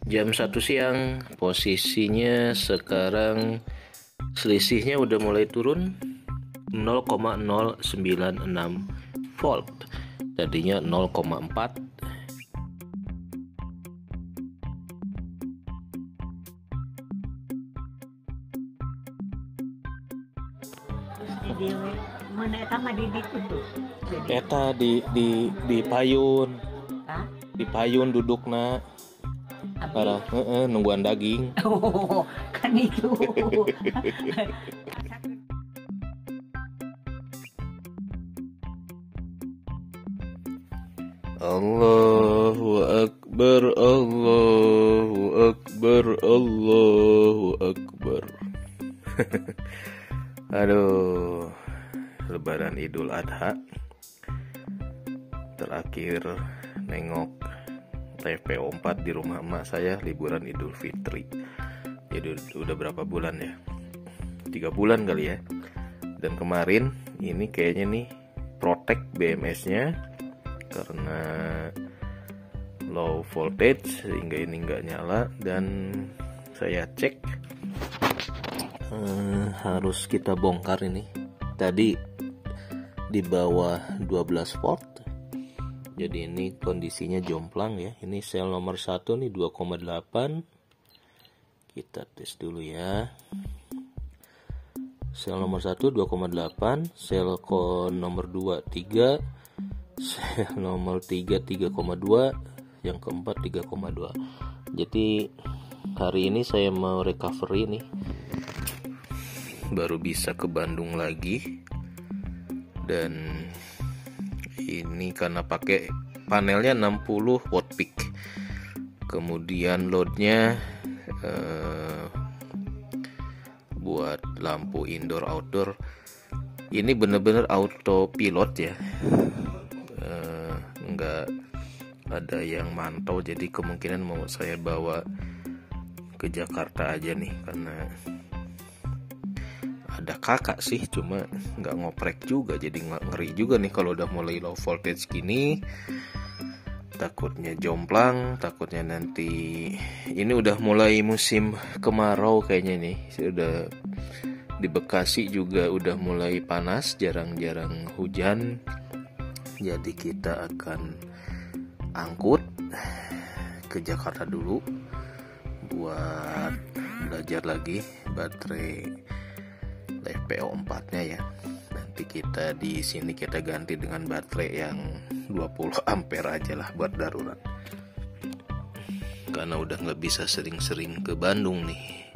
Jam 1 siang, posisinya sekarang selisihnya udah mulai turun 0,096 volt. Tadinya 0,4. Di mana eta mah di ditu. Eta di payun, Hah? di payun dudukna. Abi. Nungguan daging. Oh, kan itu. Allahu Akbar, Allahu Akbar, Allahu Akbar. Aduh, Lebaran Idul Adha. Terakhir nengok TPO 4 di rumah emak saya liburan Idul Fitri. Jadi udah berapa bulan ya? 3 bulan kali ya. Dan kemarin ini kayaknya nih protek BMS-nya karena low voltage sehingga ini nggak nyala, dan saya cek harus kita bongkar ini. Tadi di bawah 12 volt. Jadi ini kondisinya jomplang ya. Ini sel nomor 1 nih 2,8. Kita tes dulu ya. Sel nomor 1 2,8, sel nomor 2 3, sel nomor 3 3,2, yang keempat 3,2. Jadi hari ini saya mau recovery nih. Baru bisa ke Bandung lagi. Dan ini karena pakai panelnya 60 watt peak. Kemudian loadnya buat lampu indoor outdoor ini bener-bener autopilot ya, nggak ada yang mantau. Jadi kemungkinan mau saya bawa ke Jakarta aja nih, karena ada kakak sih, cuma nggak ngoprek juga. Jadi ngeri juga nih kalau udah mulai low voltage gini. Takutnya jomplang, takutnya nanti ini udah mulai musim kemarau kayaknya nih. Sudah di Bekasi juga udah mulai panas, jarang-jarang hujan. Jadi kita akan angkut ke Jakarta dulu buat belajar lagi baterai LiFePO 4-nya ya. Nanti kita di sini kita ganti dengan baterai yang 20 ampere aja lah buat darurat. Karena udah nggak bisa sering-sering ke Bandung nih.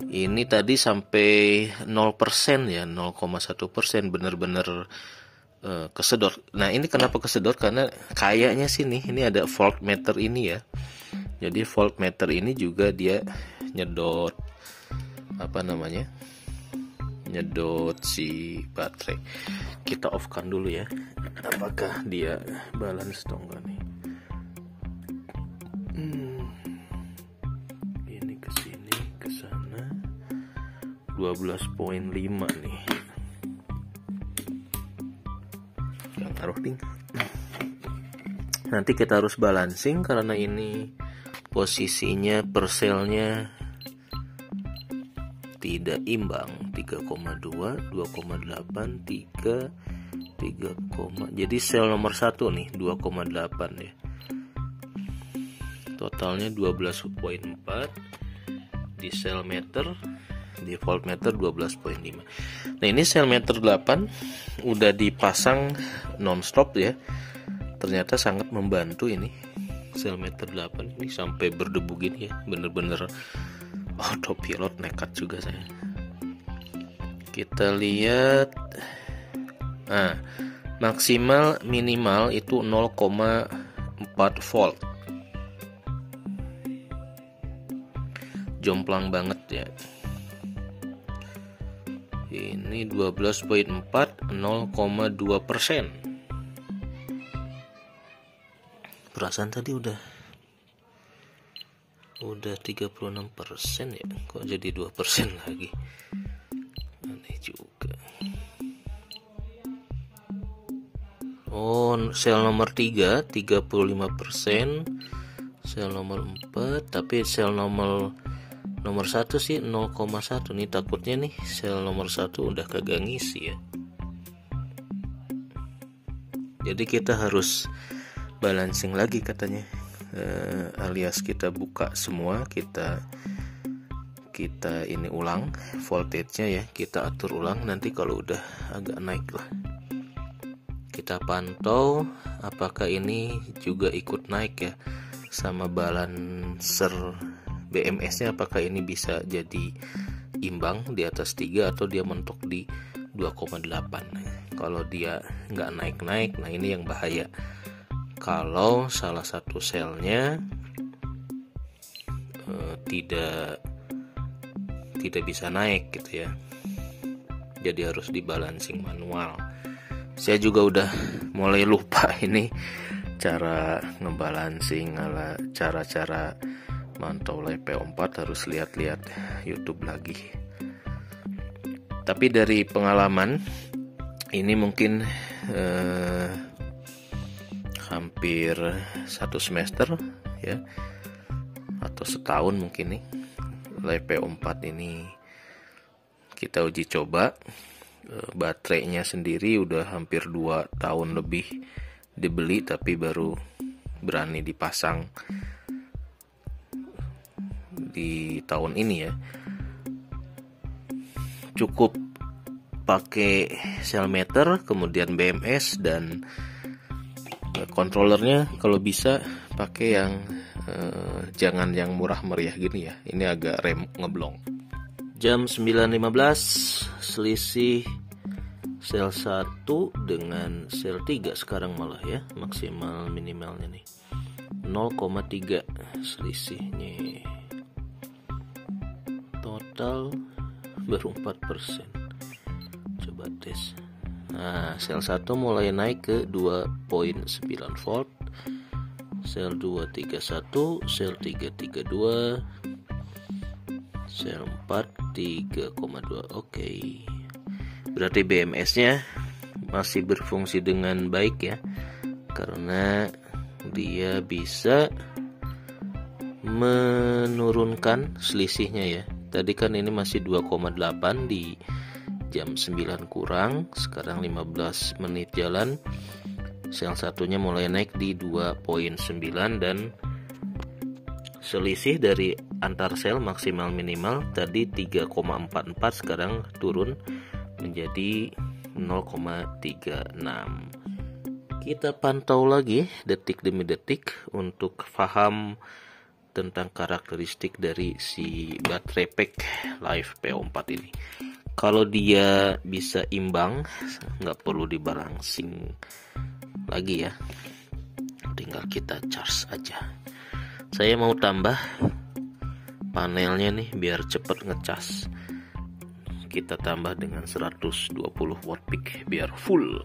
Ini tadi sampai 0% ya, 0,1%, bener-bener kesedot. Nah ini kenapa kesedot? Karena kayaknya sih nih, ini ada voltmeter ini ya. Jadi voltmeter ini juga dia nyedot nyedot si baterai. Kita off kan dulu ya, apakah dia balance atau enggak nih. Ini kesini kesana 12,5 nih yang taruh ting. Nanti kita harus balancing karena ini posisinya per selnya tidak imbang. 3,2, 2,8, 3, jadi sel nomor 1 nih 2,8 ya. Totalnya 12,4 di sel meter, di voltmeter 12,5. Nah ini sel meter 8 udah dipasang nonstop ya. Ternyata sangat membantu ini sel meter 8 ini sampai berdebu gini ya. Bener-bener autopilot, nekat juga saya. Kita lihat, maksimal minimal itu 0,4 volt. Jomplang banget ya. Ini 12,4, 0,2%. Perasaan tadi udah 36% ya, kok jadi 2% lagi. Aneh juga. Oh, sel nomor 3 35%, sel nomor 4, tapi sel nomor 1 sih 0,1 nih. Takutnya nih sel nomor 1 udah kagak ngisi ya. Jadi kita harus balancing lagi katanya, alias kita buka semua, kita ini ulang voltage-nya ya, kita atur ulang. Nanti kalau udah agak naik lah, kita pantau apakah ini juga ikut naik ya, sama balancer BMS-nya apakah ini bisa jadi imbang di atas 3 atau dia mentok di 2,8. Kalau dia nggak naik-naik, nah ini yang bahaya. Kalau salah satu selnya tidak bisa naik gitu ya, jadi harus dibalancing manual. Saya juga udah mulai lupa ini cara ngebalancing, cara mantau LivePO4, harus lihat-lihat YouTube lagi. Tapi dari pengalaman ini mungkin hampir 1 semester ya, atau setahun mungkin nih, LivePO4 ini kita uji coba. Baterainya sendiri udah hampir 2 tahun lebih dibeli, tapi baru berani dipasang di tahun ini ya. Cukup pakai sel meter, kemudian BMS, dan kontrolernya kalau bisa pakai yang jangan yang murah meriah gini ya. Ini agak rem ngeblong. Jam 9.15, selisih sel 1 dengan sel 3 sekarang malah ya, maksimal minimalnya nih 0,3 selisihnya. Total baru 4%. Coba tes. Nah, sel 1 mulai naik ke 2.9 volt, sel 2 31, sel 3 32, sel 4 3,2. Oke. Berarti BMS-nya masih berfungsi dengan baik ya, karena dia bisa menurunkan selisihnya ya. Tadi kan ini masih 2,8 di jam 9 kurang, sekarang 15 menit jalan. Sel satunya mulai naik di 2.9, dan selisih dari antar sel maksimal minimal tadi 3,44, sekarang turun menjadi 0,36. Kita pantau lagi detik demi detik untuk paham tentang karakteristik dari si baterai pack LivePO4 ini. Kalau dia bisa imbang, nggak perlu dibalancing lagi ya, tinggal kita charge aja. Saya mau tambah panelnya nih biar cepet ngecas. Kita tambah dengan 120 watt peak biar full.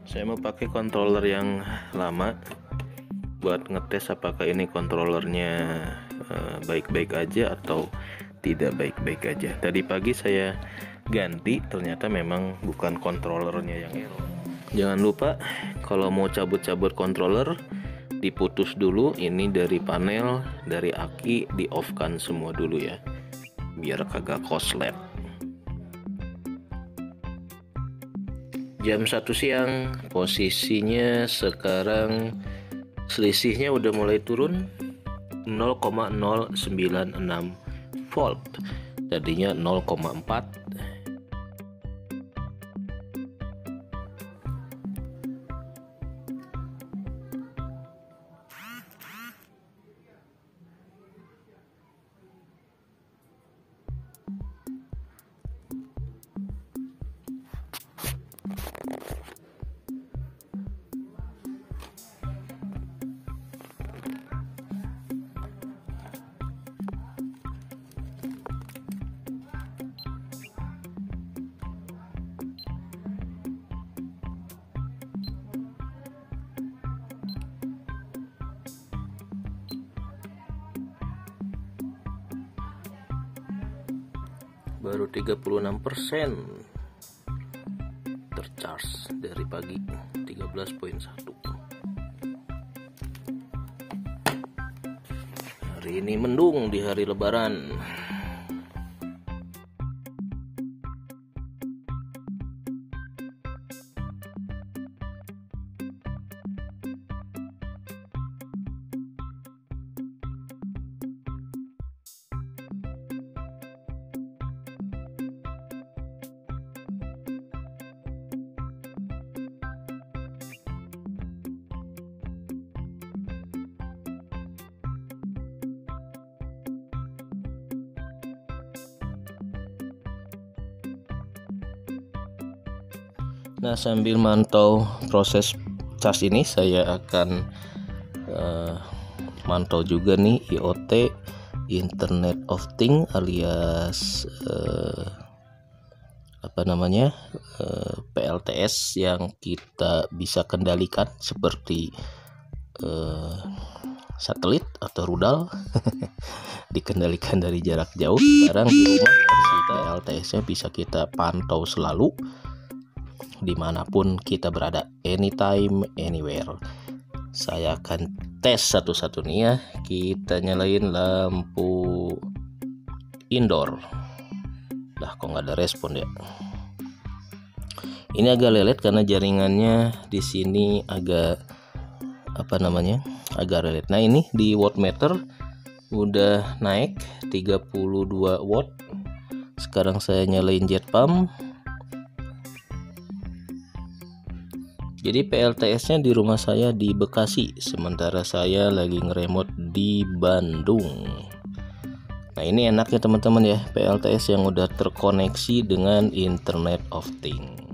Saya mau pakai controller yang lama buat ngetes apakah ini kontrolernya baik-baik aja atau tidak baik-baik aja. Tadi pagi saya ganti, ternyata memang bukan kontrolernya yang error. Jangan lupa kalau mau cabut-cabut controller, diputus dulu ini dari panel, dari aki, di off kan semua dulu ya, biar kagak koslet. Jam 1 siang, posisinya sekarang selisihnya udah mulai turun 0,096 volt, tadinya 0,4. baru 36% tercharge dari pagi 13.1. Hari ini mendung di hari Lebaran. Nah, sambil mantau proses charge ini, saya akan mantau juga nih IoT, Internet of Things, alias PLTS yang kita bisa kendalikan seperti satelit atau rudal dikendalikan dari jarak jauh. Sekarang di rumah si PLTS-nya bisa kita pantau selalu dimanapun kita berada, anytime, anywhere. Saya akan tes satu-satu nih ya. Kita nyalain lampu indoor. Lah, kok nggak ada respon ya? Ini agak lelet karena jaringannya di sini agak agak lelet. Nah, ini di wattmeter udah naik 32 watt. Sekarang saya nyalain jet pump. Jadi PLTS-nya di rumah saya di Bekasi, sementara saya lagi ngeremot di Bandung. Nah, ini enaknya teman-teman ya, PLTS yang udah terkoneksi dengan Internet of Things.